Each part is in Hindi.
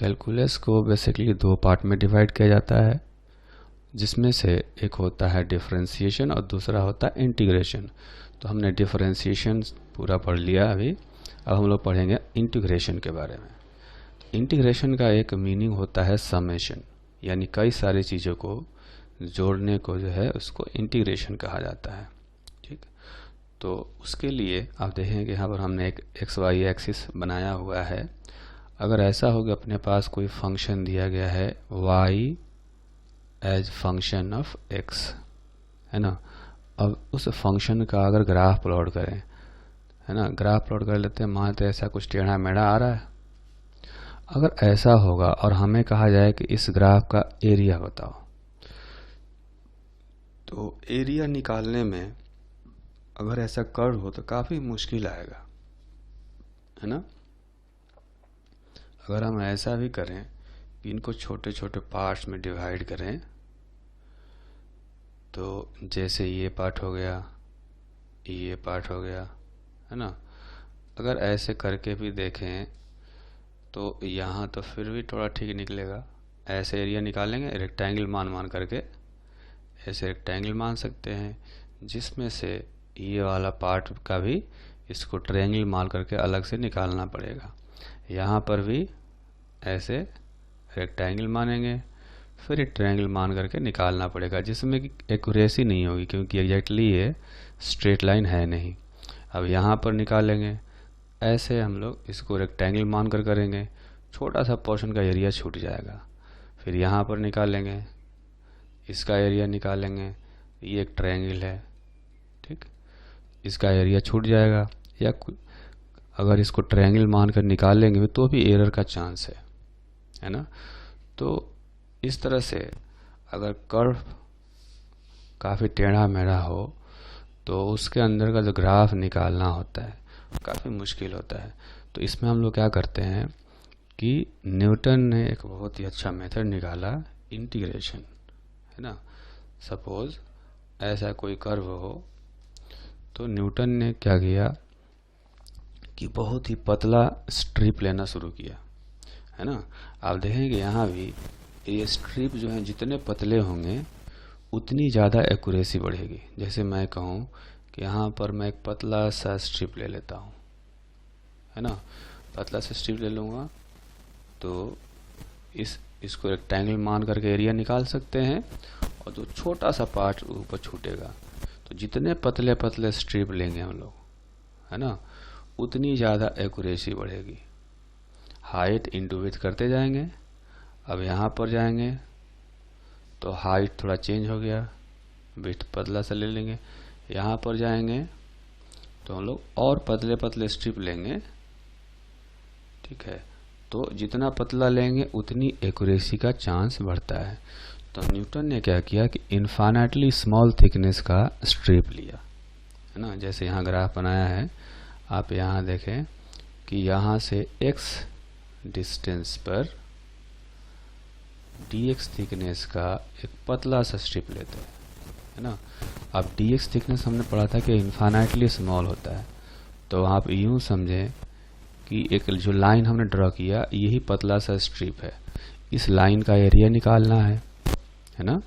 कैलकुलस को बेसिकली दो पार्ट में डिवाइड किया जाता है, जिसमें से एक होता है डिफरेंशिएशन और दूसरा होता है इंटीग्रेशन। तो हमने डिफरेंशिएशन पूरा पढ़ लिया अभी, अब हम लोग पढ़ेंगे इंटीग्रेशन के बारे में। इंटीग्रेशन का एक मीनिंग होता है समेशन, यानी कई सारी चीज़ों को जोड़ने को जो है उसको इंटीग्रेशन कहा जाता है। ठीक, तो उसके लिए आप देखेंगे कि यहाँ पर हमने एक एक्स वाई एक्सिस बनाया हुआ है। अगर ऐसा हो कि अपने पास कोई फंक्शन दिया गया है y as function of x, है ना। अब उस फंक्शन का अगर ग्राफ प्लॉट करें, है ना, ग्राफ प्लॉट कर लेते हैं, मानते ऐसा कुछ टेढ़ा मेढ़ा आ रहा है। अगर ऐसा होगा और हमें कहा जाए कि इस ग्राफ का एरिया बताओ, तो एरिया निकालने में अगर ऐसा कर्व हो तो काफ़ी मुश्किल आएगा, है ना। अगर हम ऐसा भी करें कि इनको छोटे छोटे पार्ट्स में डिवाइड करें, तो जैसे ये पार्ट हो गया, ये पार्ट हो गया, है ना। अगर ऐसे करके भी देखें तो यहाँ तो फिर भी थोड़ा ठीक निकलेगा। ऐसे एरिया निकालेंगे रेक्टेंगल मान करके, ऐसे रेक्टेंगल मान सकते हैं, जिसमें से ये वाला पार्ट का भी इसको ट्रायंगल मान करके अलग से निकालना पड़ेगा। यहाँ पर भी ऐसे रेक्टेंगल मानेंगे, फिर एक ट्रायंगल मान करके निकालना पड़ेगा, जिसमें कि एक्यूरेसी नहीं होगी क्योंकि एग्जैक्टली ये स्ट्रेट लाइन है नहीं। अब यहाँ पर निकालेंगे, ऐसे हम लोग इसको रेक्टेंगल मान कर करेंगे, छोटा सा पोर्शन का एरिया छूट जाएगा। फिर यहाँ पर निकालेंगे, इसका एरिया निकालेंगे, ये एक ट्रायंगल है, ठीक, इसका एरिया छूट जाएगा। या अगर इसको ट्रायंगल मान कर निकालेंगे तो भी एरर का चांस है ना। तो इस तरह से अगर कर्व काफ़ी टेढ़ा मेढ़ा हो तो उसके अंदर का जो ग्राफ निकालना होता है काफ़ी मुश्किल होता है। तो इसमें हम लोग क्या करते हैं कि न्यूटन ने एक बहुत ही अच्छा मेथड निकाला, इंटीग्रेशन, है ना। सपोज ऐसा कोई कर्व हो तो न्यूटन ने क्या किया कि बहुत ही पतला स्ट्रिप लेना शुरू किया, है ना। आप देखेंगे यहाँ भी ये स्ट्रिप जो है जितने पतले होंगे उतनी ज़्यादा एक्यूरेसी बढ़ेगी। जैसे मैं कहूँ कि यहाँ पर मैं एक पतला सा स्ट्रिप ले लेता हूँ, है ना, पतला सा स्ट्रिप ले लूँगा तो इसको रेक्टेंगल मान करके एरिया निकाल सकते हैं, और जो छोटा सा पार्ट ऊपर छूटेगा, तो जितने पतले पतले स्ट्रिप लेंगे हम लोग, है ना, उतनी ज़्यादा एक्यूरेसी बढ़ेगी। हाइट इंटू विड्थ करते जाएंगे। अब यहाँ पर जाएंगे तो हाइट थोड़ा चेंज हो गया, विड्थ पतला सा ले लेंगे। यहाँ पर जाएंगे तो हम लोग और पतले पतले स्ट्रिप लेंगे, ठीक है। तो जितना पतला लेंगे उतनी एक्यूरेसी का चांस बढ़ता है। तो न्यूटन ने क्या किया कि इनफाइनाइटली स्मॉल थिकनेस का स्ट्रिप लिया, है ना। जैसे यहाँ ग्राफ बनाया है, आप यहाँ देखें कि यहाँ से x डिस्टेंस पर dx थिकनेस का एक पतला सा स्ट्रिप लेते हैं, है ना। अब dx थिकनेस हमने पढ़ा था कि इनफाइनाइटली स्मॉल होता है, तो आप यूँ समझें कि एक जो लाइन हमने ड्रॉ किया यही पतला सा स्ट्रिप है, इस लाइन का एरिया निकालना है ना।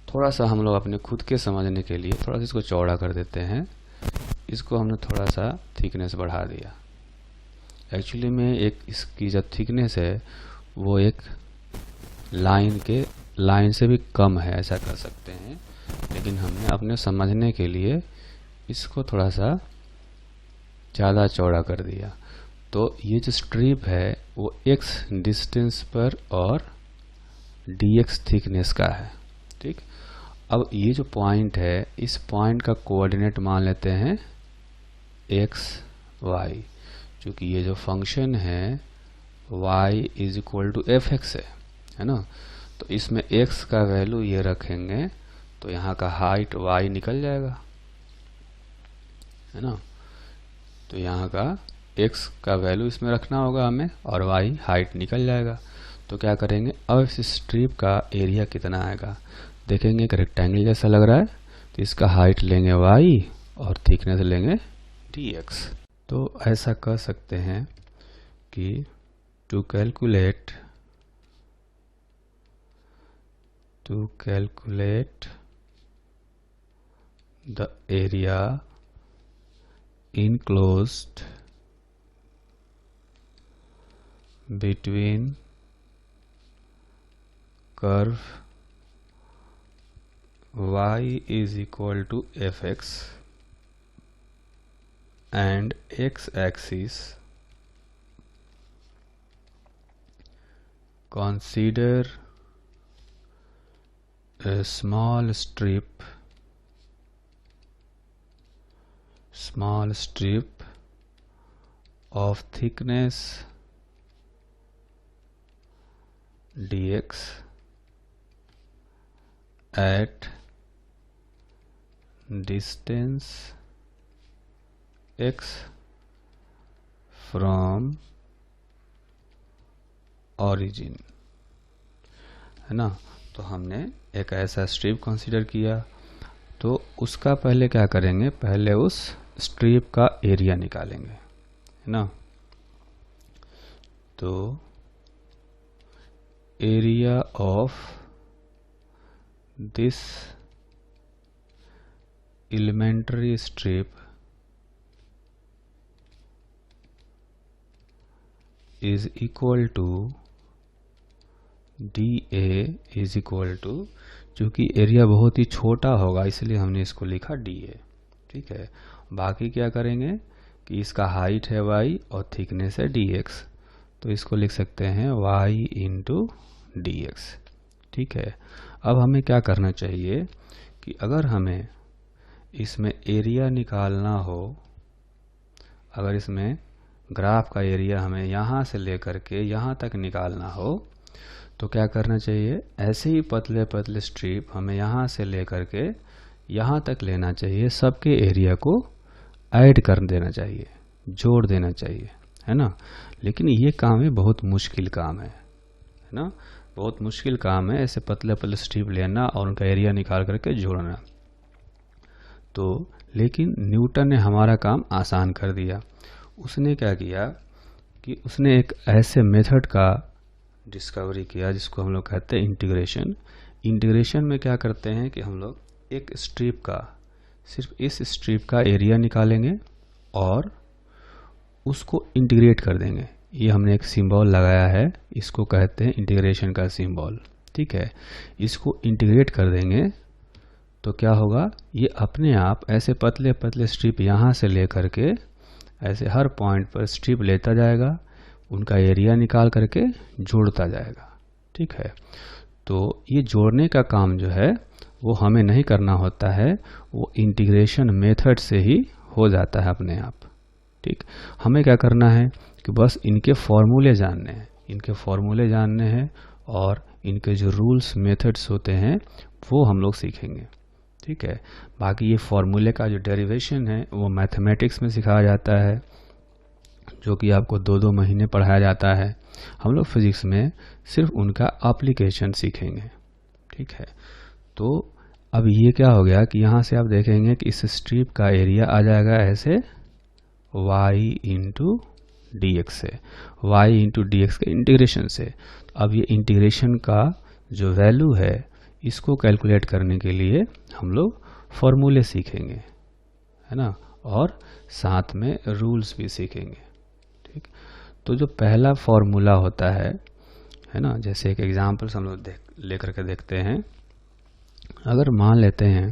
थोड़ा सा हम लोग अपने खुद के समझने के लिए थोड़ा सा इसको चौड़ा कर देते हैं, इसको हमने थोड़ा सा थिकनेस बढ़ा दिया। एक्चुअली में एक इसकी जो थिकनेस है वो एक लाइन से भी कम है, ऐसा कर सकते हैं, लेकिन हमने अपने समझने के लिए इसको थोड़ा सा ज़्यादा चौड़ा कर दिया। तो ये जो स्ट्रिप है वो x डिस्टेंस पर और dx थिकनेस का है, ठीक। अब ये जो पॉइंट है, इस पॉइंट का कोऑर्डिनेट मान लेते हैं x y, क्योंकि ये जो फंक्शन है y is equal to F x है ना। तो इसमें x का वैल्यू ये रखेंगे तो यहाँ का हाइट y निकल जाएगा, है ना। तो यहाँ का x का वैल्यू इसमें रखना होगा हमें और y हाइट निकल जाएगा। तो क्या करेंगे, अब इस स्ट्रिप का एरिया कितना आएगा देखेंगे। एक रेक्टेंगल जैसा लग रहा है तो इसका हाइट लेंगे y और थिकनेस लेंगे dx। तो ऐसा कर सकते हैं कि to calculate to calculate the area enclosed between curve y is equal to fx and x-axis, consider a small strip of thickness dx at distance x from origin, है ना। तो हमने एक ऐसा स्ट्रिप कंसीडर किया, तो उसका पहले क्या करेंगे, पहले उस स्ट्रिप का एरिया निकालेंगे, है ना। तो area of this elementary strip is equal to dA is equal to, चूँकि एरिया बहुत ही छोटा होगा इसलिए हमने इसको लिखा dA, ठीक है। बाकी क्या करेंगे कि इसका हाइट है y और थिकनेस है dx, तो इसको लिख सकते हैं y इंटू dx, ठीक है। अब हमें क्या करना चाहिए कि अगर हमें इसमें एरिया निकालना हो, अगर इसमें ग्राफ का एरिया हमें यहाँ से लेकर के यहाँ तक निकालना हो, तो क्या करना चाहिए, ऐसे ही पतले पतले स्ट्रिप हमें यहाँ से लेकर के यहाँ तक लेना चाहिए, सबके एरिया को ऐड कर देना चाहिए, जोड़ देना चाहिए, है ना। लेकिन ये काम है, बहुत मुश्किल काम है ना, बहुत मुश्किल काम है ऐसे पतले पतले स्ट्रिप लेना और उनका एरिया निकाल करके जोड़ना। तो लेकिन न्यूटन ने हमारा काम आसान कर दिया। उसने क्या किया कि उसने एक ऐसे मेथड का डिस्कवरी किया जिसको हम लोग कहते हैं इंटीग्रेशन। इंटीग्रेशन में क्या करते हैं कि हम लोग एक स्ट्रिप का, सिर्फ इस स्ट्रिप का एरिया निकालेंगे और उसको इंटीग्रेट कर देंगे। ये हमने एक सिंबल लगाया है, इसको कहते हैं इंटीग्रेशन का सिंबल, ठीक है। इसको इंटीग्रेट कर देंगे तो क्या होगा, ये अपने आप ऐसे पतले पतले स्ट्रिप यहाँ से लेकर के ऐसे हर पॉइंट पर स्ट्रिप लेता जाएगा, उनका एरिया निकाल करके जोड़ता जाएगा, ठीक है। तो ये जोड़ने का काम जो है वो हमें नहीं करना होता है, वो इंटीग्रेशन मेथड से ही हो जाता है अपने आप, ठीक। हमें क्या करना है कि बस इनके फॉर्मूले जानने हैं, इनके फॉर्मूले जानने हैं और इनके जो रूल्स मेथड्स होते हैं वो हम लोग सीखेंगे, ठीक है। बाकी ये फॉर्मूले का जो डेरिवेशन है वो मैथमेटिक्स में सिखाया जाता है, जो कि आपको 2-2 महीने पढ़ाया जाता है। हम लोग फिजिक्स में सिर्फ उनका एप्लीकेशन सीखेंगे, ठीक है। तो अब ये क्या हो गया कि यहाँ से आप देखेंगे कि इस स्ट्रिप का एरिया आ जाएगा ऐसे y इंटू डी एक्स से, y इंटू डी एक्स के इंटीग्रेशन से। अब ये इंटीग्रेशन का जो वैल्यू है इसको कैलकुलेट करने के लिए हम लोग फॉर्मूले सीखेंगे, है ना, और साथ में रूल्स भी सीखेंगे, ठीक। तो जो पहला फॉर्मूला होता है ना, जैसे एक एग्जांपल्स हम लोग लेकर के देखते हैं। अगर मान लेते हैं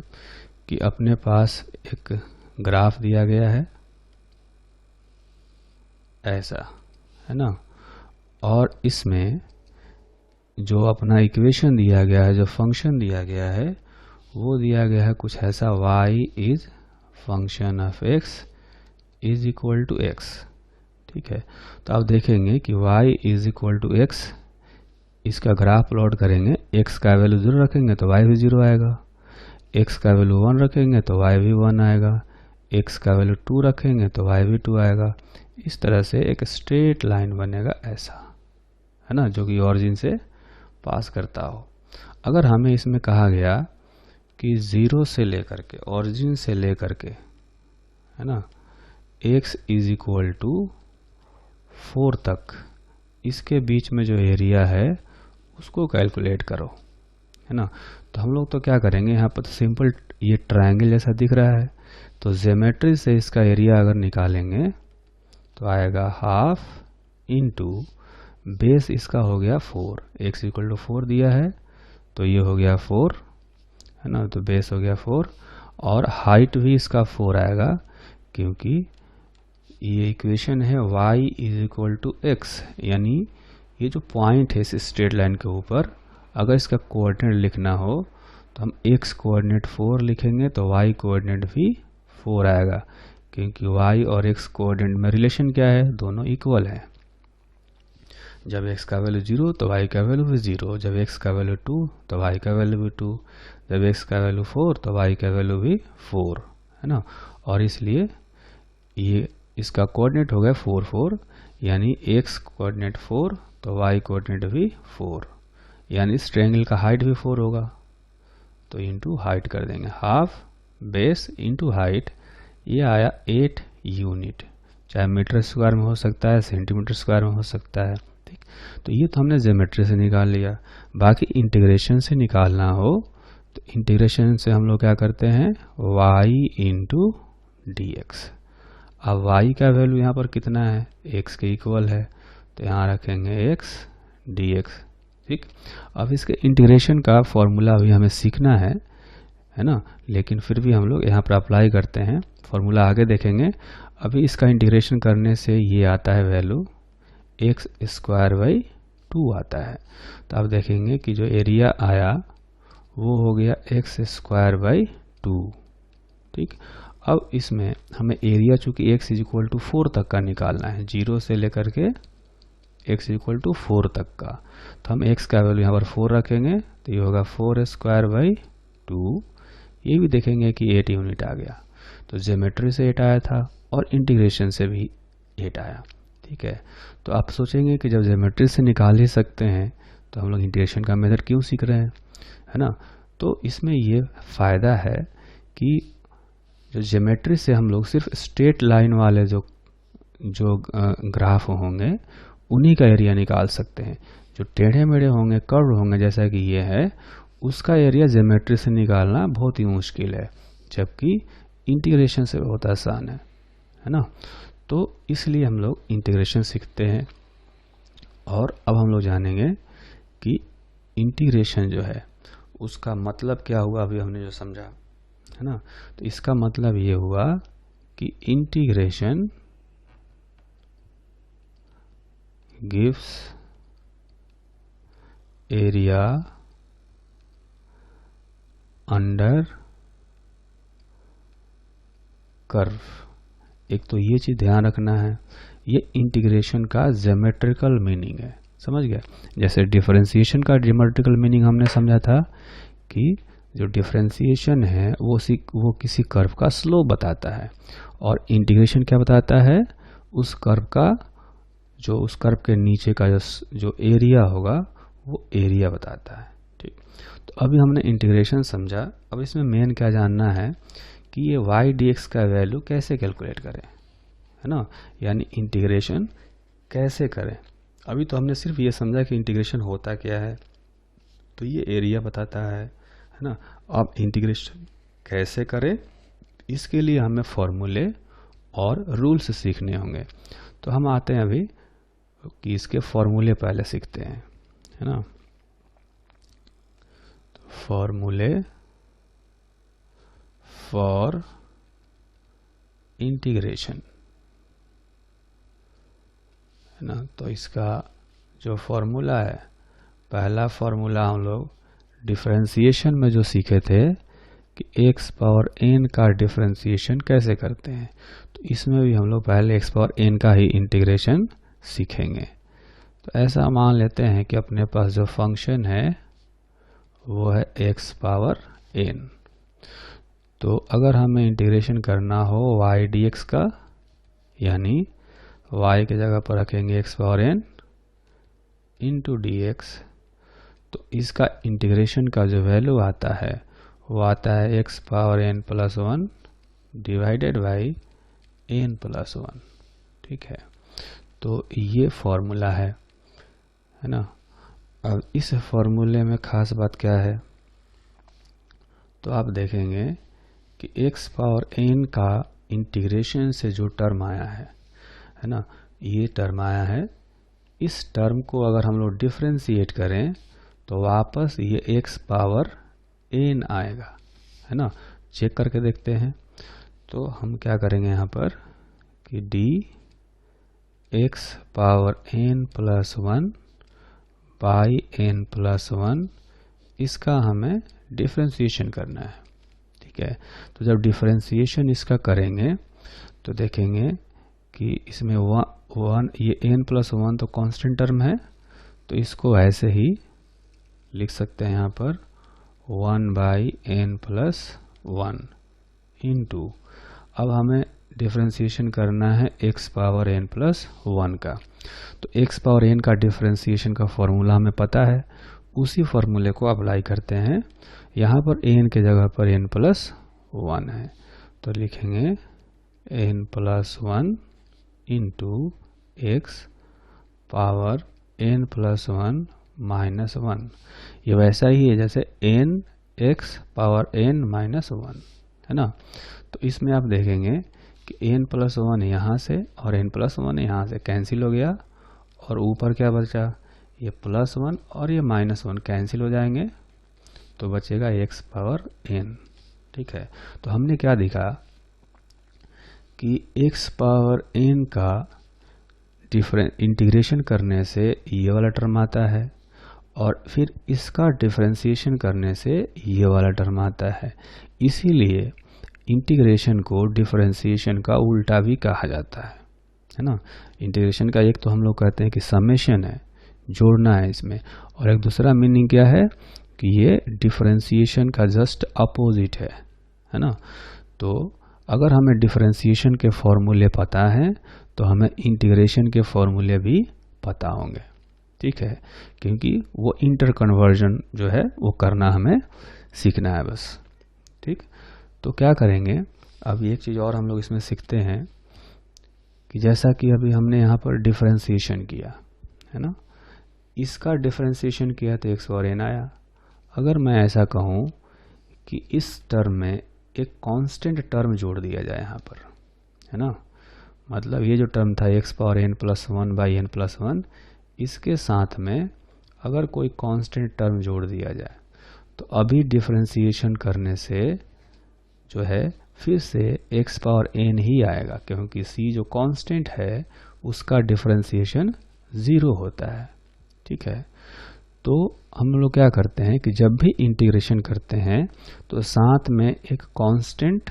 कि अपने पास एक ग्राफ दिया गया है ऐसा, है ना, और इसमें जो अपना इक्वेशन दिया गया है, जो फंक्शन दिया गया है वो दिया गया है कुछ ऐसा, y is function of x is equal to x, ठीक है। तो आप देखेंगे कि y is equal to x, इसका ग्राफ प्लॉट करेंगे, x का वैल्यू 0 रखेंगे तो y भी 0 आएगा, x का वैल्यू 1 रखेंगे तो y भी 1 आएगा, x का वैल्यू 2 रखेंगे तो y भी 2 आएगा। इस तरह से एक स्ट्रेट लाइन बनेगा ऐसा, है ना, जो कि ऑरिजिन से पास करता हो। अगर हमें इसमें कहा गया कि 0 से लेकर के, ऑरिजिन से लेकर के, है ना, x इज इक्वल टू 4 तक, इसके बीच में जो एरिया है उसको कैलकुलेट करो, है ना। तो हम लोग तो क्या करेंगे, यहाँ पर तो सिंपल ये ट्रायंगल जैसा दिख रहा है, तो ज्योमेट्री से इसका एरिया अगर निकालेंगे तो आएगा हाफ इंटू बेस इसका हो गया 4, x इक्वल टू 4 दिया है तो ये हो गया 4, है ना। तो बेस हो गया 4 और हाइट भी इसका 4 आएगा, क्योंकि ये इक्वेशन है y is equal to x, यानी ये जो पॉइंट है इस स्ट्रेट लाइन के ऊपर, अगर इसका कोऑर्डिनेट लिखना हो तो हम x कोऑर्डिनेट 4 लिखेंगे तो y कोऑर्डिनेट भी 4 आएगा, क्योंकि y और x कोऑर्डिनेट में रिलेशन क्या है, दोनों इक्वल है। जब x का वैल्यू 0 तो y का वैल्यू भी 0, जब x का वैल्यू 2 तो y का वैल्यू भी 2, जब x का वैल्यू 4 तो y का वैल्यू भी 4, है ना। और इसलिए ये इसका कोऑर्डिनेट हो गया 4 4, यानी x कोऑर्डिनेट 4 तो y कोऑर्डिनेट भी 4, यानी इस ट्रायंगल का हाइट भी 4 होगा, तो इंटू हाइट कर देंगे, हाफ बेस इंटू हाइट, ये आया 8 यूनिट, चाहे मीटर स्क्वायर में हो सकता है, सेंटीमीटर स्क्वायर में हो सकता है, ठीक। तो ये तो हमने ज्योमेट्री से निकाल लिया। बाकी इंटीग्रेशन से निकालना हो तो इंटीग्रेशन से हम लोग क्या करते हैं, y इंटू डी एक्स। अब y का वैल्यू यहाँ पर कितना है, x के इक्वल है, तो यहाँ रखेंगे x dx, ठीक। अब इसके इंटीग्रेशन का फॉर्मूला भी हमें सीखना है ना, लेकिन फिर भी हम लोग यहाँ पर अप्लाई करते हैं, फॉर्मूला आगे देखेंगे। अभी इसका इंटीग्रेशन करने से ये आता है वैल्यू एक्स स्क्वायर बाई 2 आता है, तो अब देखेंगे कि जो एरिया आया वो हो गया एक्स स्क्वायर बाई 2, ठीक। अब इसमें हमें एरिया चूंकि x इज इक्वल टू 4 तक का निकालना है, 0 से लेकर के x इक्वल टू 4 तक का, तो हम x का वैल्यू यहाँ पर 4 रखेंगे, तो ये होगा 4 स्क्वायर बाई 2, ये भी देखेंगे कि 8 यूनिट आ गया। तो ज्योमेट्री से 8 आया था और इंटीग्रेशन से भी 8 आया, ठीक है। तो आप सोचेंगे कि जब ज्योमेट्री से निकाल ही सकते हैं तो हम लोग इंटीग्रेशन का मेथड क्यों सीख रहे हैं, है ना। तो इसमें ये फ़ायदा है कि जो ज्योमेट्री से हम लोग सिर्फ स्ट्रेट लाइन वाले जो ग्राफ होंगे उन्हीं का एरिया निकाल सकते हैं, जो टेढ़े मेढ़े होंगे, कर्व होंगे जैसा कि ये है, उसका एरिया ज्योमेट्री से निकालना बहुत ही मुश्किल है, जबकि इंटीग्रेशन से बहुत आसान है ना। तो इसलिए हम लोग इंटीग्रेशन सीखते हैं। और अब हम लोग जानेंगे कि इंटीग्रेशन जो है उसका मतलब क्या हुआ, अभी हमने जो समझा, है ना। तो इसका मतलब ये हुआ कि integration gives area under curve. एक तो ये चीज ध्यान रखना है, ये इंटीग्रेशन का ज्योमेट्रिकल मीनिंग है, समझ गया। जैसे डिफरेंशिएशन का ज्योमेट्रिकल मीनिंग हमने समझा था कि जो डिफरेंशिएशन है वो किसी कर्व का स्लोप बताता है, और इंटीग्रेशन क्या बताता है, उस कर्व का जो उस कर्व के नीचे का जो एरिया होगा वो एरिया बताता है, ठीक। तो अभी हमने इंटीग्रेशन समझा, अब इसमें मेन क्या जानना है कि ये y dx का वैल्यू कैसे कैलकुलेट करें, है ना, यानी इंटीग्रेशन कैसे करें। अभी तो हमने सिर्फ ये समझा कि इंटीग्रेशन होता क्या है, तो ये एरिया बताता है ना। अब इंटीग्रेशन कैसे करें, इसके लिए हमें फॉर्मूले और रूल्स सीखने होंगे। तो हम आते हैं अभी कि इसके फॉर्मूले पहले सीखते हैं, है ना। तो फॉर्मूले फॉर इंटीग्रेशन, है ना। तो इसका जो फॉर्मूला है, पहला फॉर्मूला हम लोग डिफरेंशिएशन में जो सीखे थे कि x पावर n का डिफरेंशिएशन कैसे करते हैं, तो इसमें भी हम लोग पहले x पावर n का ही इंटीग्रेशन सीखेंगे। तो ऐसा मान लेते हैं कि अपने पास जो फंक्शन है वो है x पावर n। तो अगर हमें इंटीग्रेशन करना हो y dx का, यानी y की जगह पर रखेंगे x power n into d x, तो इसका इंटीग्रेशन का जो वैल्यू आता है वो आता है x power n plus 1 divided by n plus 1, ठीक है। तो ये फॉर्मूला है ना। अब इस फॉर्मूले में खास बात क्या है तो आप देखेंगे कि x पावर n का इंटीग्रेशन से जो टर्म आया है ना, ये टर्म आया है। इस टर्म को अगर हम लोग डिफ्रेंशिएट करें तो वापस ये x पावर n आएगा, है ना। चेक करके देखते हैं। तो हम क्या करेंगे यहाँ पर कि d x power n plus 1 by n plus 1, इसका हमें डिफ्रेंशिएशन करना है, ठीक है। तो जब डिफ्रेंशिएशन इसका करेंगे तो देखेंगे कि इसमें वन ये n प्लस 1 तो कांस्टेंट टर्म है, तो इसको ऐसे ही लिख सकते हैं यहाँ पर 1 बाई n प्लस 1 इंटू, अब हमें डिफ्रेंशिएशन करना है x पावर n प्लस 1 का। तो x पावर n का डिफ्रेंशिएशन का फॉर्मूला हमें पता है, उसी फॉर्मूले को अप्लाई करते हैं। यहाँ पर n के जगह पर n प्लस 1 है, तो लिखेंगे n plus 1 into x power n plus 1 minus 1। ये वैसा ही है जैसे n x power n minus 1, है ना। तो इसमें आप देखेंगे कि n प्लस 1 यहाँ से और n प्लस 1 यहाँ से कैंसिल हो गया, और ऊपर क्या बचा, ये प्लस 1 और ये माइनस 1 कैंसिल हो जाएंगे, तो बचेगा x पावर n, ठीक है। तो हमने क्या देखा कि x पावर n का इंटीग्रेशन करने से ये वाला टर्म आता है, और फिर इसका डिफरेंशिएशन करने से ये वाला टर्म आता है। इसीलिए इंटीग्रेशन को डिफरेंशिएशन का उल्टा भी कहा जाता है ना। इंटीग्रेशन का एक तो हम लोग कहते हैं कि समेशन है, जोड़ना है इसमें, और एक दूसरा मीनिंग क्या है कि ये डिफरेंशिएशन का जस्ट अपोजिट है ना। तो अगर हमें डिफरेंशिएशन के फॉर्मूले पता हैं तो हमें इंटीग्रेशन के फॉर्मूले भी पता होंगे, ठीक है, क्योंकि वो इंटर कन्वर्जन जो है वो करना हमें सीखना है बस, ठीक। तो क्या करेंगे, अब एक चीज़ और हम लोग इसमें सीखते हैं कि जैसा कि अभी हमने यहाँ पर डिफरेंशिएशन किया है ना, इसका डिफरेंशिएशन किया तो x पावर n आया। अगर मैं ऐसा कहूँ कि इस टर्म में एक कांस्टेंट टर्म जोड़ दिया जाए यहाँ पर, है ना, मतलब ये जो टर्म था x power n plus 1 by n plus 1, इसके साथ में अगर कोई कांस्टेंट टर्म जोड़ दिया जाए तो अभी डिफरेंशिएशन करने से जो है फिर से x पावर n ही आएगा, क्योंकि c जो कांस्टेंट है उसका डिफरेंशिएशन 0 होता है, ठीक है। तो हम लोग क्या करते हैं कि जब भी इंटीग्रेशन करते हैं तो साथ में एक कांस्टेंट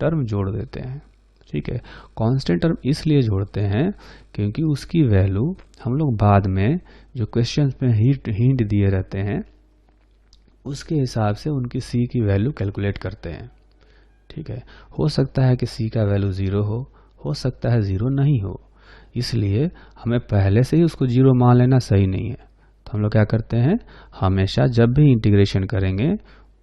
टर्म जोड़ देते हैं, ठीक है। कांस्टेंट टर्म इसलिए जोड़ते हैं क्योंकि उसकी वैल्यू हम लोग बाद में जो क्वेश्चन में हिंट दिए रहते हैं उसके हिसाब से उनकी c की वैल्यू कैलकुलेट करते हैं, ठीक है। हो सकता है कि c का वैल्यू 0 हो सकता है 0 नहीं हो, इसलिए हमें पहले से ही उसको 0 मान लेना सही नहीं है। तो हम लोग क्या करते हैं, हमेशा जब भी इंटीग्रेशन करेंगे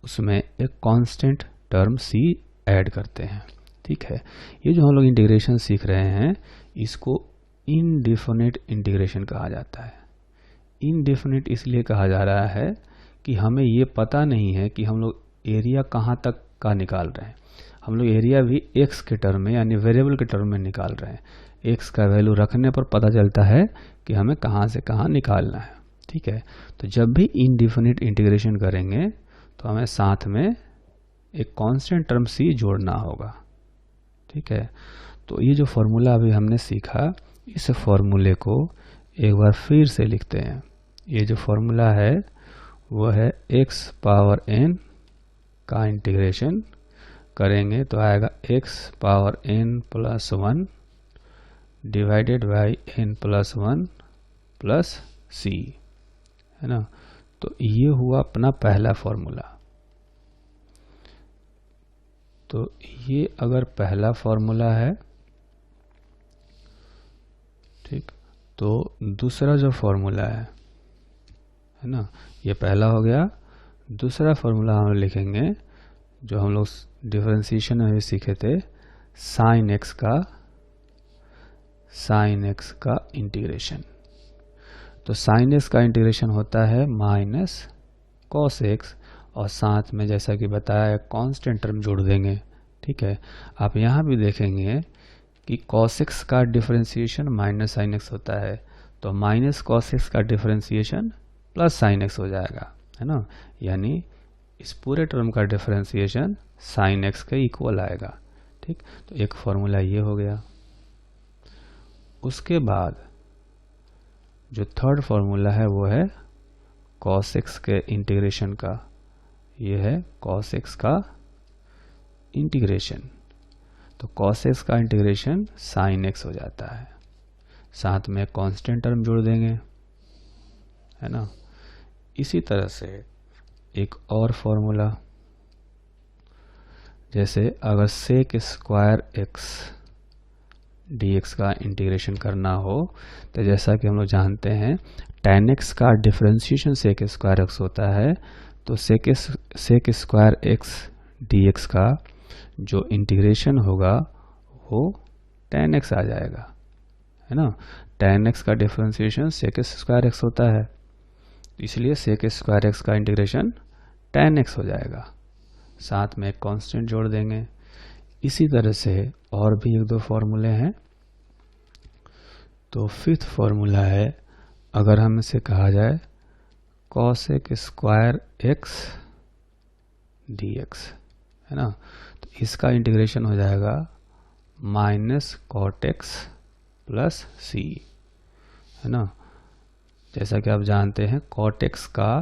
उसमें एक कांस्टेंट टर्म c ऐड करते हैं, ठीक है। ये जो हम लोग इंटीग्रेशन सीख रहे हैं इसको इनडेफिनिट इंटीग्रेशन कहा जाता है। इनडेफिनिट इसलिए कहा जा रहा है कि हमें ये पता नहीं है कि हम लोग एरिया कहाँ तक का निकाल रहे हैं। हम लोग एरिया भी x के टर्म में यानी वेरिएबल के टर्म में निकाल रहे हैं। x का वैल्यू रखने पर पता चलता है कि हमें कहाँ से कहाँ निकालना है, ठीक है। तो जब भी इनडेफिनिट इंटीग्रेशन करेंगे तो हमें साथ में एक कांस्टेंट टर्म c जोड़ना होगा, ठीक है। तो ये जो फॉर्मूला अभी हमने सीखा, इस फॉर्मूले को एक बार फिर से लिखते हैं। ये जो फॉर्मूला है वो है x पावर n का इंटीग्रेशन करेंगे तो आएगा x power n plus 1 divided by n plus 1 plus c, है ना। तो ये हुआ अपना पहला फॉर्मूला। तो ये अगर पहला फॉर्मूला है, ठीक, तो दूसरा जो फॉर्मूला है ना, ये पहला हो गया। दूसरा फॉर्मूला हम लिखेंगे जो हम लोग डिफरेंशिएशन में भी सीखे थे, साइन x का इंटीग्रेशन। तो साइन x का इंटीग्रेशन होता है माइनस कॉस x, और साथ में जैसा कि बताया कांस्टेंट टर्म जोड़ देंगे। ठीक है, आप यहाँ भी देखेंगे कि cos x का डिफरेंशिएशन माइनस साइन एक्स होता है, तो माइनस cos x का डिफरेंशिएशन प्लस साइन एक्स हो जाएगा, है ना। यानी इस पूरे टर्म का डिफरेंशिएशन साइन एक्स के इक्वल आएगा। ठीक, तो एक फॉर्मूला ये हो गया। उसके बाद जो थर्ड फॉर्मूला है वो है cos x के इंटीग्रेशन का। ये है cos x का इंटीग्रेशन, तो cos x का इंटीग्रेशन sin x हो जाता है। साथ में कांस्टेंट टर्म जोड़ देंगे, है ना। इसी तरह से एक और फॉर्मूला, जैसे अगर sec स्क्वायर x dx का इंटीग्रेशन करना हो, तो जैसा कि हम लोग जानते हैं tan x का डिफरेंशिएशन sec स्क्वायर x होता है, तो sec स्क्वायर x dx का जो इंटीग्रेशन होगा वो tan x आ जाएगा, है ना। tan x का डिफरेंशिएशन sec स्क्वायर x होता है, इसलिए sec स्क्वायर x का इंटीग्रेशन tan x हो जाएगा। साथ में एक कांस्टेंट जोड़ देंगे। इसी तरह से और भी एक दो फॉर्मूले हैं। तो फिफ्थ फॉर्मूला है, अगर हम इसे कहा जाए cosec स्क्वायर x dx, है ना, तो इसका इंटीग्रेशन हो जाएगा minus cot x plus c, है ना। जैसा कि आप जानते हैं cot x का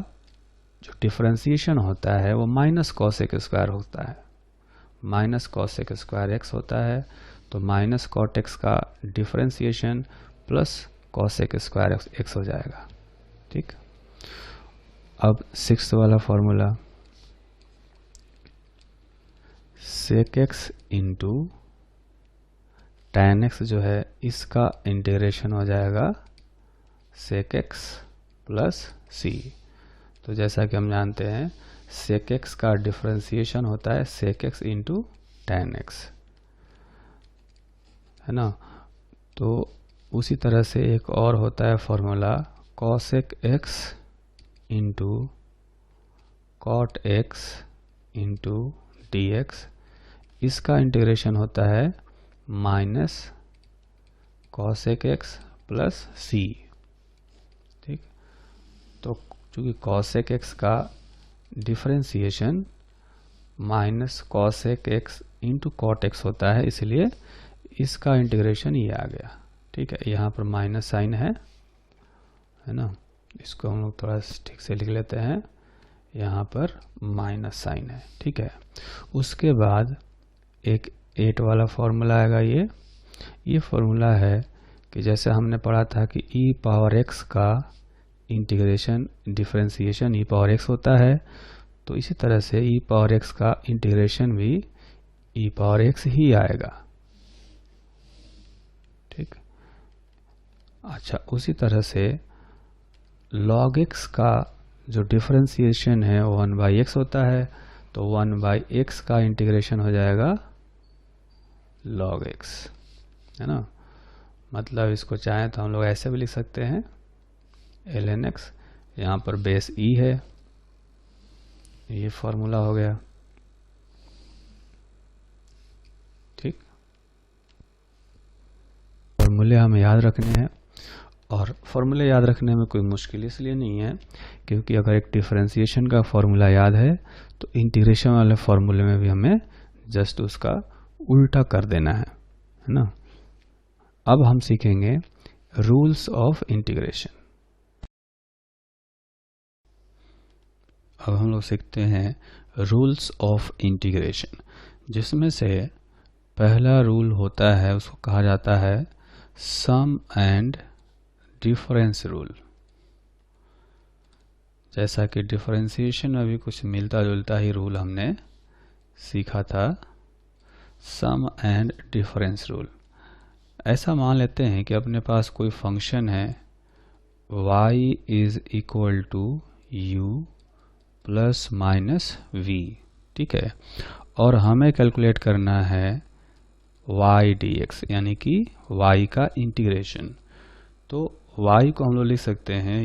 जो डिफरेंशिएशन होता है वो माइनस cosec स्क्वायर होता है, माइनस cosec स्क्वायर x होता है, तो माइनस cot x का differentiation plus cosec square x हो जाएगा। ठीक, अब सिक्स्थ वाला formula sec x into tan x जो है इसका इंटीग्रेशन हो जाएगा sec x प्लस c। तो जैसा कि हम जानते हैं sec x का डिफरेंशिएशन होता है sec x into tan x, है ना। तो उसी तरह से एक और होता है formula cosec x into cot x into dx, इसका इंटीग्रेशन होता है minus cosec x plus c। ठीक, तो चूंकि cosec x का differentiation minus cosec x into cot x होता है, इसलिए इसका इंटीग्रेशन ये आ गया। ठीक है, यहाँ पर माइनस साइन है ना, इसको हम लोग थोड़ा ठीक से लिख लेते हैं, यहाँ पर माइनस साइन है। ठीक है, उसके बाद एक 8 वाला फॉर्मूला आएगा। ये फॉर्मूला है कि जैसे हमने पढ़ा था कि e पावर x का integration differentiation e power x होता है, तो इसी तरह से e पावर x का इंटीग्रेशन भी e पावर x ही आएगा। ठीक, अच्छा, उसी तरह से log x का जो डिफरेंशिएशन है वो 1/x होता है, तो 1/x का इंटीग्रेशन हो जाएगा log x, है ना। मतलब इसको चाहें तो हम लोग ऐसे भी लिख सकते हैं ln x, यहाँ पर बेस e है, ये फॉर्मूला हो गया। ठीक, फॉर्मूले हमें याद रखने हैं, और फॉर्मूले याद रखने में कोई मुश्किल इसलिए नहीं है क्योंकि अगर एक डिफरेंशिएशन का फॉर्मूला याद है तो इंटीग्रेशन वाले फॉर्मूले में भी हमें जस्ट उसका उल्टा कर देना है ना। अब हम सीखेंगे रूल्स ऑफ इंटीग्रेशन। अब हम लोग सीखते हैं रूल्स ऑफ इंटीग्रेशन, जिसमें से पहला रूल होता है, उसको कहा जाता है सम एंड डिफरेंस रूल। जैसा कि डिफरेंशिएशन में भी कुछ मिलता जुलता ही रूल हमने सीखा था, सम एंड डिफरेंस रूल। ऐसा मान लेते हैं कि अपने पास कोई फंक्शन है y is equal to u plus minus v, ठीक है, और हमें कैलकुलेट करना है y dx, यानी कि y का इंटीग्रेशन। तो y को हम लोग लिख सकते हैं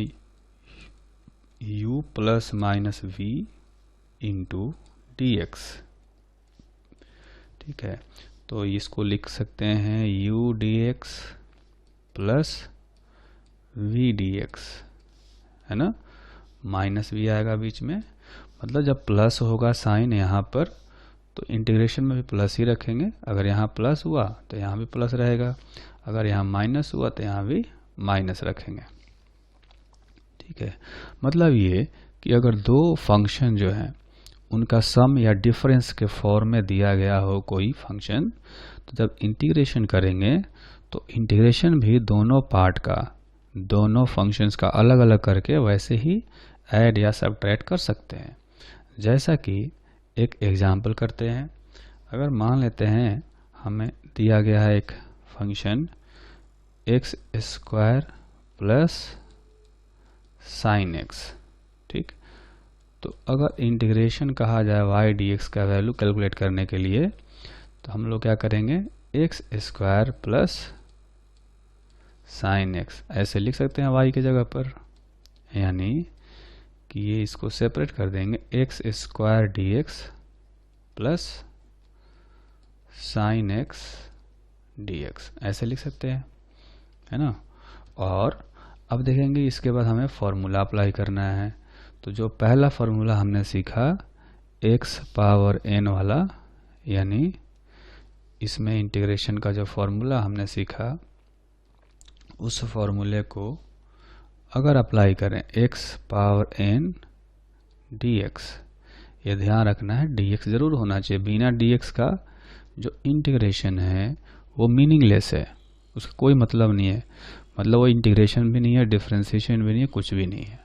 u plus minus v into d x. ठीक है, तो इसको लिख सकते हैं u d x plus v d x, है ना, माइनस भी आएगा बीच में, मतलब जब प्लस होगा साइन यहाँ पर तो इंटीग्रेशन में भी प्लस ही रखेंगे, अगर यहाँ प्लस हुआ तो यहाँ भी प्लस रहेगा, अगर यहाँ माइनस हुआ तो यहाँ भी माइनस रखेंगे। ठीक है, मतलब ये कि अगर दो फंक्शन जो है उनका सम या डिफरेंस के फॉर्म में दिया गया हो कोई फंक्शन, तो जब इंटीग्रेशन करेंगे तो इंटीग्रेशन भी दोनों पार्ट का, दोनों फंक्शंस का अलग अलग करके वैसे ही ऐड या सब्ट्रैक्ट कर सकते हैं। जैसा कि एक एग्जाम्पल करते हैं, अगर मान लेते हैं हमें दिया गया है एक function x square plus sine x. ठीक, तो अगर इंटीग्रेशन कहा जाए वाई डी एक्स का वैल्यू कैलकुलेट करने के लिए, तो हम लोग क्या करेंगे, x square plus sine x ऐसे लिख सकते हैं वाई की जगह पर, यानी कि ये इसको सेपरेट कर देंगे, x square D x plus sine x d x ऐसे लिख सकते हैं, है ना। और अब देखेंगे इसके बाद हमें फॉर्मूला अप्लाई करना है। तो जो पहला फॉर्मूला हमने सीखा एक्स पावर एन वाला, यानी इसमें इंटीग्रेशन का जो फॉर्मूला हमने सीखा उस फॉर्मूले को अगर अप्लाई करें x power n d x, ये ध्यान रखना है डी एक्स जरूर होना चाहिए, बिना डी एक्स का जो इंटीग्रेशन है वो मीनिंगलेस है, उसका कोई मतलब नहीं है, मतलब वो इंटीग्रेशन भी नहीं है, डिफरेंशिएशन भी नहीं है, कुछ भी नहीं है।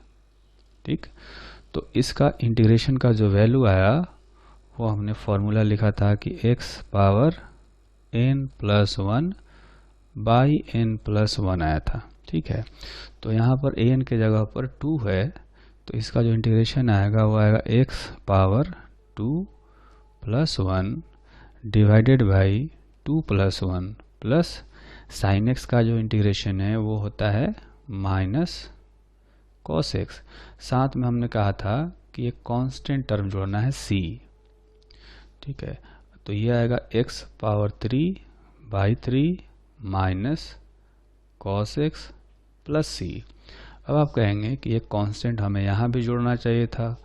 ठीक, तो इसका इंटीग्रेशन का जो वैल्यू आया वो हमने फॉर्मूला लिखा था कि x power n plus one by n plus one आया था। ठीक है, तो यहाँ पर एन के जगह पर 2 है, तो इसका जो इंटीग्रेशन आएगा वो आएगा x power 2 plus one divided by 2 plus one plus sine x का जो इंटीग्रेशन है वो होता है माइनस कॉस एक्स। साथ में हमने कहा था कि एक कांस्टेंट टर्म जोड़ना है c। ठीक है, तो ये आएगा x power 3 by 3 minus cos x plus c. अब आप कहेंगे कि एक कांस्टेंट हमें यहाँ भी जोड़ना चाहिए था,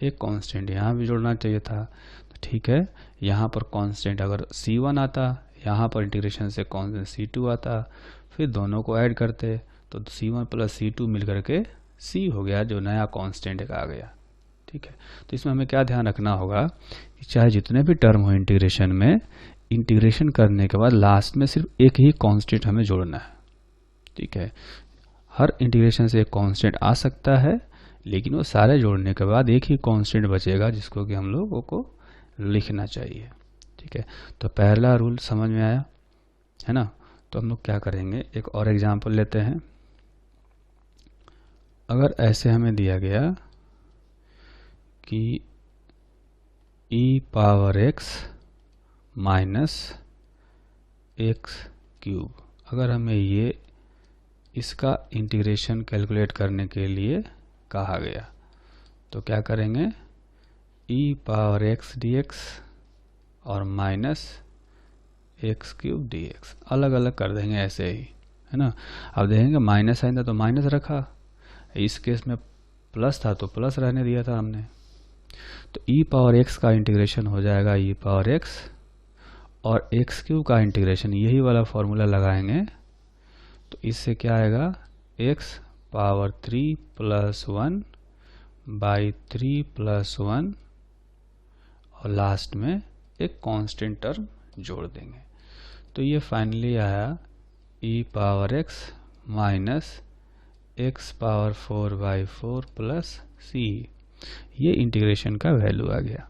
एक कांस्टेंट यहाँ भी जोड़ना चाहिए था, तो ठीक है, यहाँ पर कांस्टेंट अगर c1 आता, यहाँ पर इंटीग्रेशन से कांस्टेंट c2 आता, फिर दोनों को ऐड करते तो c1 प्लस c2 मिल करके c हो गया, जो नया कांस्टेंट एक आ गया। ठीक है, तो इसमें हमें क्या ध्यान रखना होगा कि चाहे जितने भी टर्म हो इंटीग्रेशन में, इंटीग्रेशन करने के बाद लास्ट में सिर्फ एक ही कांस्टेंट हमें जोड़ना है। ठीक है, हर इंटीग्रेशन से एक कांस्टेंट आ सकता है, लेकिन वो सारे जोड़ने के बाद एक ही कांस्टेंट बचेगा जिसको कि हम लोगों को लिखना चाहिए। ठीक है, तो पहला रूल समझ में आया, है ना। तो हम लोग क्या करेंगे, एक और एग्जांपल लेते हैं। अगर ऐसे हमें दिया गया कि e power x minus x cube, अगर हमें ये इसका इंटीग्रेशन कैलकुलेट करने के लिए कहा गया, तो क्या करेंगे, e पावर x dx और माइनस एक्स क्यूब dx अलग अलग कर देंगे ऐसे ही, है ना। अब देखेंगे माइनस आइंदा तो माइनस रखा, इस केस में प्लस था तो प्लस रहने दिया था हमने, तो e पावर x का इंटीग्रेशन हो जाएगा e पावर x, और एक्स क्यूब का इंटीग्रेशन यही वाला फॉर्मूला लगाएंगे तो इससे क्या आएगा, x power 3 plus 1 by 3 plus 1, और लास्ट में एक कांस्टेंट टर्म जोड़ देंगे, तो ये फाइनली आया e power x minus x power 4 by 4 plus c. ये इंटीग्रेशन का वैल्यू आ गया।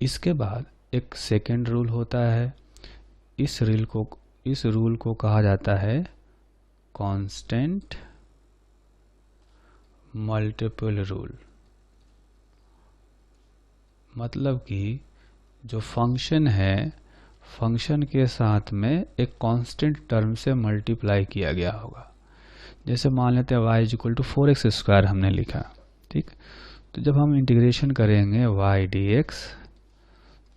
इसके बाद एक सेकेंड रूल होता है, इस रूल को कहा जाता है कांस्टेंट मल्टीपल रूल। मतलब कि जो फंक्शन है, फंक्शन के साथ में एक कांस्टेंट टर्म से मल्टीप्लाई किया गया होगा। जैसे मान लेते हैं y is equal to 4x square हमने लिखा, ठीक, तो जब हम इंटीग्रेशन करेंगे y dx,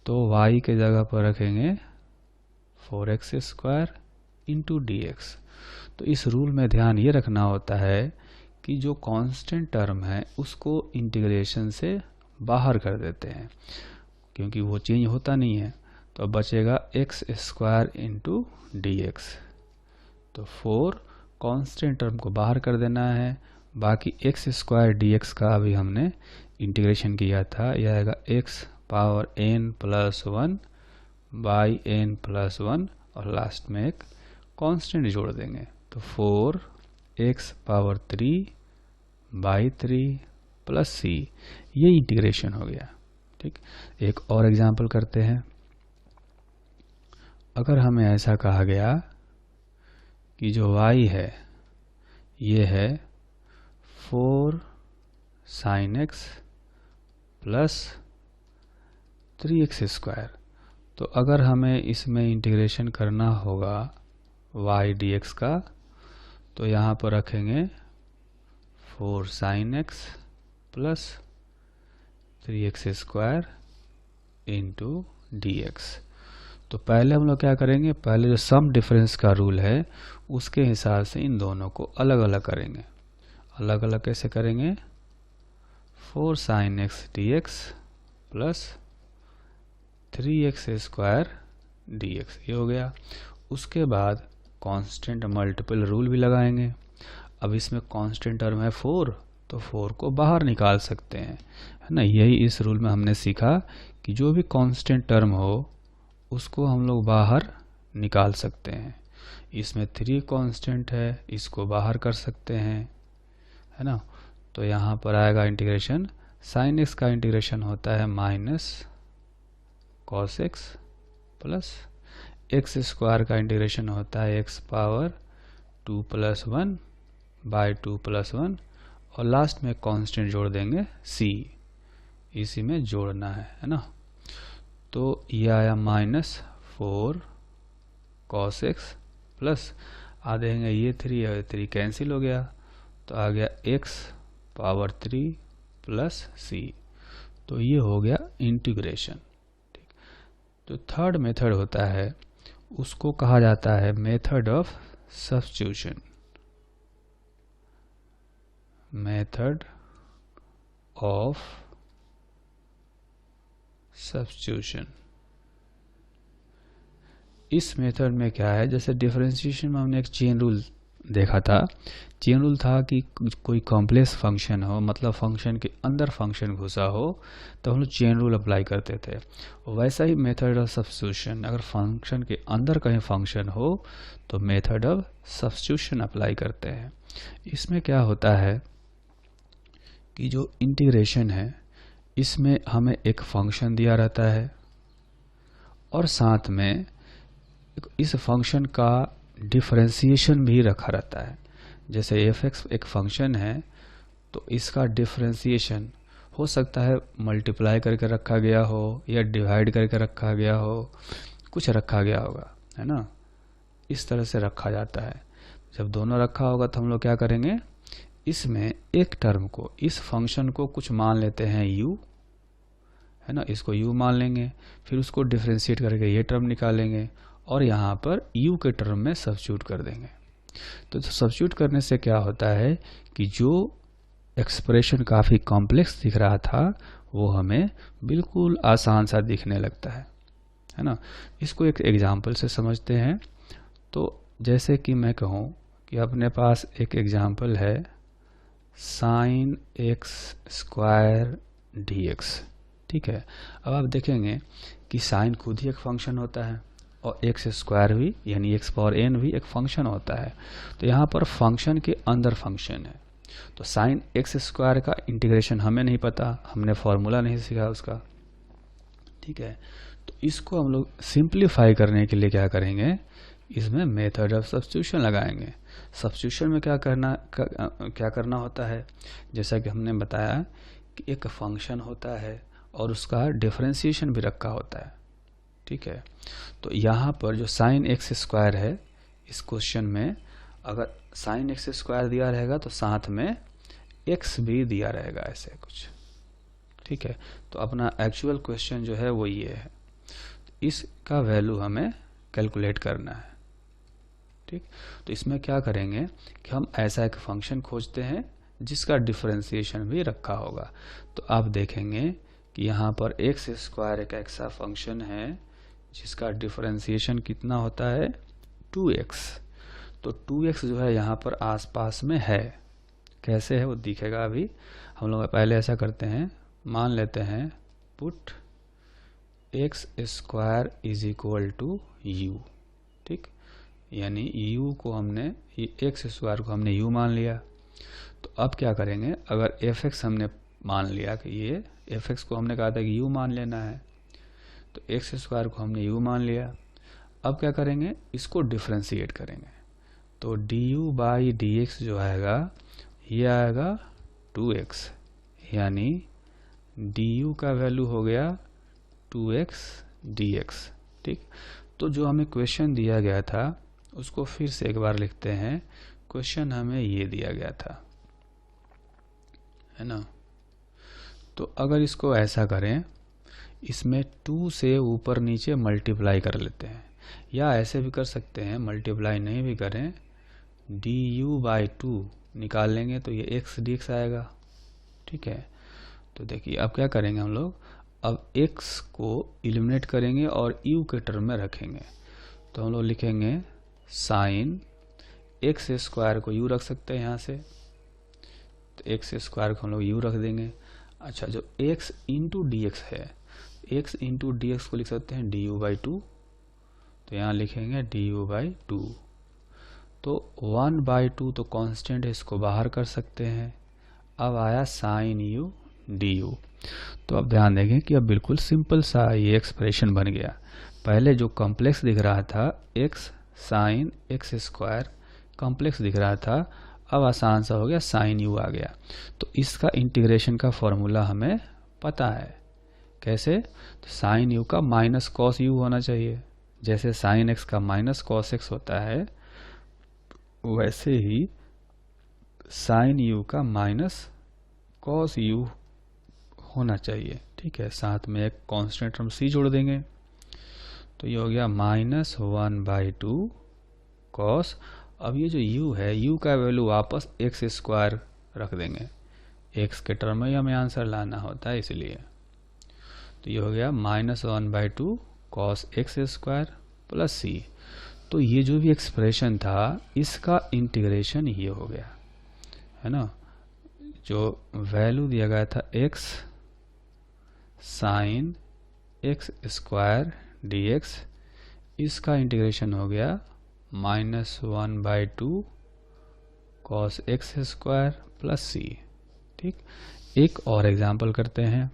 तो y के जगह पर रखेंगे 4x square into d x. तो इस रूल में ध्यान ये रखना होता है कि जो कांस्टेंट टर्म है उसको इंटीग्रेशन से बाहर कर देते हैं, क्योंकि वो चेंज होता नहीं है। तो अब बचेगा x square into d x. तो 4 कांस्टेंट टर्म को बाहर कर देना है, बाकी एक्स स्क्वायर डी एक्स का अभी हमने इंटीग्रेशन किया था, यह आएगा x power n plus 1 by n plus 1 और लास्ट में एक कांस्टेंट जोड़ देंगे। तो 4x power 3 by 3 plus c, ये इंटीग्रेशन हो गया। ठीक, एक और एग्जांपल करते हैं। अगर हमें ऐसा कहा गया कि जो y है ये है 4 sin x plus 3x square, तो अगर हमें इसमें इंटीग्रेशन करना होगा y dx का, तो यहाँ पर रखेंगे 4 sin x plus 3x square into d x. तो पहले हम लोग क्या करेंगे, पहले जो सम डिफरेंस का रूल है उसके हिसाब से इन दोनों को अलग अलग करेंगे। अलग अलग कैसे करेंगे, 4 sin x dx plus 3x square dx, ये हो गया। उसके बाद कांस्टेंट मल्टीपल रूल भी लगाएंगे। अब इसमें कांस्टेंट टर्म है 4, तो 4 को बाहर निकाल सकते हैं, है ना। यही इस रूल में हमने सीखा कि जो भी कांस्टेंट टर्म हो उसको हम लोग बाहर निकाल सकते हैं। इसमें 3 कांस्टेंट है, इसको बाहर कर सकते हैं, है ना। तो यहाँ पर आएगा इंटीग्रेशन, साइन एक्स का इंटीग्रेशन होता है minus cos x plus x square का इंटीग्रेशन होता है x power 2 plus 1 by 2 plus 1 और लास्ट में कांस्टेंट जोड़ देंगे c, इसी में जोड़ना है ना। तो ये आया माइनस 4 कॉस एक्स प्लस आ देंगे ये 3 और 3 कैंसिल हो गया, तो आ गया x पावर 3 प्लस c। तो ये हो गया इंटीग्रेशन। ठीक, तो थर्ड मेथड होता है, उसको कहा जाता है method of substitution. Method of substitution. इस मेथड में क्या है, जैसे डिफरेंशिएशन में हमने एक चेन रूल देखा था। चेन रूल था कि कोई कॉम्प्लेक्स फंक्शन हो, मतलब फंक्शन के अंदर फंक्शन घुसा हो, तो हम लोग चेन रूल अप्लाई करते थे। वैसा ही मेथड ऑफ सब्स्टिट्यूशन, अगर फंक्शन के अंदर कहीं फंक्शन हो तो मेथड ऑफ सब्स्टिट्यूशन अप्लाई करते हैं। इसमें क्या होता है कि जो इंटीग्रेशन है इसमें हमें एक फंक्शन दिया रहता है और साथ में इस फंक्शन का डिफरेंशिएशन भी रखा रहता है। जैसे f(x) एक फंक्शन है, तो इसका डिफरेंशिएशन हो सकता है मल्टीप्लाई करके रखा गया हो या डिवाइड करके रखा गया हो, कुछ रखा गया होगा, है ना। इस तरह से रखा जाता है। जब दोनों रखा होगा तो हम लोग क्या करेंगे, इसमें एक टर्म को, इस फंक्शन को कुछ मान लेते हैं u, है ना, इसको u मान लेंगे, फिर उसको डिफरेंशिएट करके ये टर्म निकालेंगे और यहाँ पर u के टर्म में सब्स्टिट्यूट कर देंगे। तो सब्स्टिट्यूट करने से क्या होता है कि जो एक्सप्रेशन काफ़ी कॉम्प्लेक्स दिख रहा था वो हमें बिल्कुल आसान सा दिखने लगता है ना। इसको एक एग्जाम्पल से समझते हैं। तो जैसे कि मैं कहूँ कि अपने पास एक एग्जाम्पल है sine x square D x. ठीक है, अब आप देखेंगे कि साइन खुद ही एक फंक्शन होता है और एक्स स्क्वायर भी, यानी एक्स पावर एन भी एक फंक्शन होता है। तो यहाँ पर फंक्शन के अंदर फंक्शन है। तो साइन एक्स स्क्वायर का इंटीग्रेशन हमें नहीं पता, हमने फॉर्मूला नहीं सीखा उसका। ठीक है, तो इसको हम लोग सिंप्लीफाई करने के लिए क्या करेंगे, इसमें मेथड ऑफ सब्स्टिट्यूशन लगाएंगे। सब्स्टिट्यूशन में क्या करना होता है, जैसा कि हमने बताया कि एक फंक्शन होता है और उसका डिफरेंशिएशन भी रखा होता है। ठीक है, तो यहाँ पर जो साइन एक्स स्क्वायर है, इस क्वेश्चन में अगर साइन एक्स स्क्वायर दिया रहेगा तो साथ में एक्स भी दिया रहेगा, ऐसे कुछ। ठीक है। तो अपना एक्चुअल क्वेश्चन जो है वो ये है, इसका वैल्यू हमें कैलकुलेट करना है। ठीक, तो इसमें क्या करेंगे कि हम ऐसा एक फंक्शन खोजते हैं जिसका डिफरेंशिएशन भी रखा होगा। तो आप देखेंगे कि यहाँ पर एक्स स्क्वायर एक ऐसा फंक्शन है जिसका डिफरेंशिएशन कितना होता है 2x। तो 2x जो है यहाँ पर आसपास में है, कैसे है वो दिखेगा अभी। हम लोग पहले ऐसा करते हैं, मान लेते हैं put x square is equal to u. ठीक, यानी u को हमने, एक्स स्क्वायर को हमने u मान लिया। तो अब क्या करेंगे, अगर fx हमने मान लिया कि ये fx को हमने कहा था कि u मान लेना है, तो एक्स स्क्वायर को हमने u मान लिया। अब क्या करेंगे, इसको डिफ्रेंशिएट करेंगे। तो du बाई dx जो आएगा ये आएगा 2x, यानी du का वैल्यू हो गया 2x dx। ठीक, तो जो हमें क्वेश्चन दिया गया था उसको फिर से एक बार लिखते हैं। क्वेश्चन हमें ये दिया गया था, है ना। तो अगर इसको ऐसा करें, इसमें 2 से ऊपर नीचे मल्टीप्लाई कर लेते हैं, या ऐसे भी कर सकते हैं, मल्टीप्लाई नहीं भी करें, du बाई 2 निकाल लेंगे तो ये x dx आएगा। ठीक है, तो देखिए अब क्या करेंगे हम लोग, अब x को एलिमिनेट करेंगे और u के टर्म में रखेंगे। तो हम लोग लिखेंगे साइन एक्स स्क्वायर को u रख सकते हैं यहाँ से, तो एक्स स्क्वायर को हम लोग u रख देंगे। अच्छा, जो x इंटू डी एक्स है, x इंटू डी एक्स को लिख सकते हैं du बाई 2, तो यहाँ लिखेंगे du बाई 2। तो 1 बाई 2 तो कांस्टेंट है, इसको बाहर कर सकते हैं। अब आया साइन u du। तो अब ध्यान देंगे कि अब बिल्कुल सिंपल सा ये एक्सप्रेशन बन गया। पहले जो कॉम्प्लेक्स दिख रहा था x sine x square complex दिख रहा था, अब आसान सा हो गया, साइन u आ गया। तो इसका इंटीग्रेशन का फॉर्मूला हमें पता है, कैसे, तो साइन u का माइनस कॉस u होना चाहिए। जैसे साइन x का माइनस कॉस x होता है, वैसे ही साइन u का माइनस कॉस u होना चाहिए। ठीक है, साथ में एक कांस्टेंट टर्म c जोड़ देंगे, तो ये हो गया माइनस 1 बाई 2 कॉस। अब ये जो u है, u का वैल्यू वापस एक्स स्क्वायर रख देंगे, x के टर्म में ही हमें आंसर लाना होता है इसलिए। तो ये हो गया minus 1 by 2 cos x square plus c। तो ये जो भी एक्सप्रेशन था इसका इंटीग्रेशन ये हो गया, है ना। जो वैल्यू दिया गया था x sine x square dx, इसका इंटीग्रेशन हो गया minus 1 by 2 cos x square plus c। ठीक, एक और एग्जांपल करते हैं।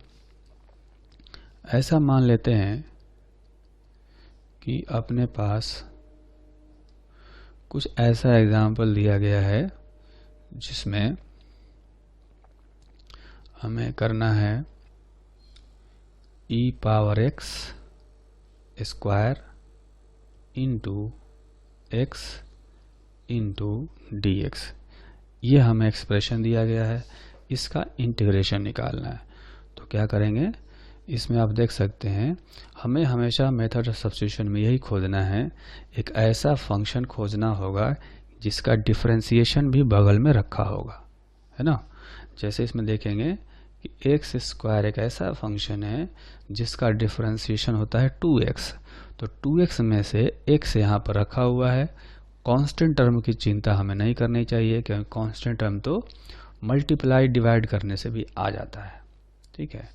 ऐसा मान लेते हैं कि अपने पास कुछ ऐसा एग्जांपल दिया गया है जिसमें हमें करना है e power x square into x into d x. ये हमें एक्सप्रेशन दिया गया है, इसका इंटीग्रेशन निकालना है। तो क्या करेंगे, इसमें आप देख सकते हैं हमें हमेशा मेथड ऑफ सब्स्टिट्यूशन में यही खोजना है, एक ऐसा फंक्शन खोजना होगा जिसका डिफरेंशिएशन भी बगल में रखा होगा, है ना। जैसे इसमें देखेंगे कि एक्स स्क्वायर एक ऐसा फंक्शन है जिसका डिफरेंशिएशन होता है 2x। तो 2x में से x यहाँ पर रखा हुआ है। कांस्टेंट टर्म की चिंता हमें नहीं करनी चाहिए, क्योंकि कांस्टेंट टर्म तो मल्टीप्लाई डिवाइड करने से भी आ जाता है। ठीक है,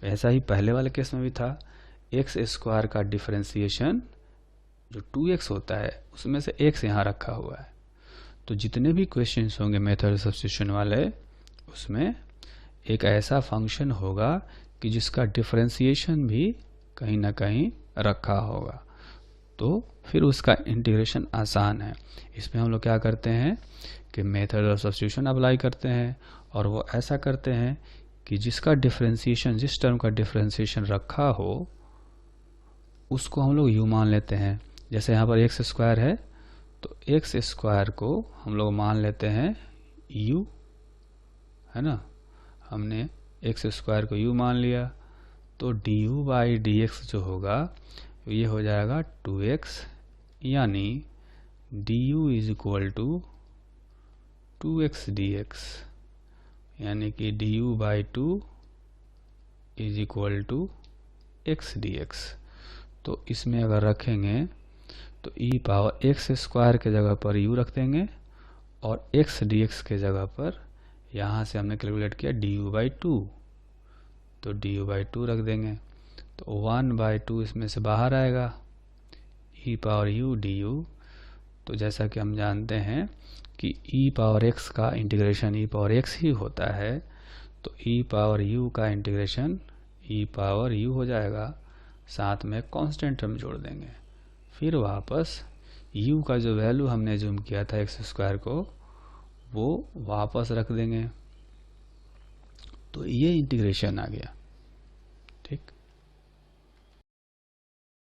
वैसा ही पहले वाले केस में भी था, एक्स स्क्वायर का डिफरेंशिएशन जो 2x होता है उसमें से x यहाँ रखा हुआ है। तो जितने भी क्वेश्चंस होंगे मेथड सब्स्टिट्यूशन वाले, उसमें एक ऐसा फंक्शन होगा कि जिसका डिफरेंशिएशन भी कहीं ना कहीं रखा होगा, तो फिर उसका इंटीग्रेशन आसान है। इसमें हम लोग क्या करते हैं कि मेथड ऑफ सब्स्टिट्यूशन अप्लाई करते हैं, और वो ऐसा करते हैं कि जिसका डिफरेंशिएशन, जिस टर्म का डिफरेंशिएशन रखा हो उसको हम लोग u मान लेते हैं। जैसे यहाँ पर एक्स स्क्वायर है, तो एक्स स्क्वायर को हम लोग मान लेते हैं u, है ना। हमने एक्स स्क्वायर को यू मान लिया, तो d u by d x जो होगा ये हो जाएगा 2x, यानी d u is equal to 2x dx, यानी कि d u by 2 is equal to x d x. तो इसमें अगर रखेंगे तो ई पावर एक्स स्क्वायर के जगह पर यू रख देंगे और एक्स डी एक्स के जगह पर यहाँ से हमने कैलकुलेट किया डी यू बाई 2, तो डी यू बाई 2 रख देंगे, तो 1/2 इसमें से बाहर आएगा, ई पावर यू डी यू। तो जैसा कि हम जानते हैं कि ई पावर एक्स का इंटीग्रेशन ई पावर एक्स ही होता है, तो ई पावर यू का इंटीग्रेशन ई पावर यू हो जाएगा, साथ में कांस्टेंट हम जोड़ देंगे, फिर वापस u का जो वैल्यू हमने जूम किया था एक्स स्क्वायर को वो वापस रख देंगे। तो ये इंटीग्रेशन आ गया।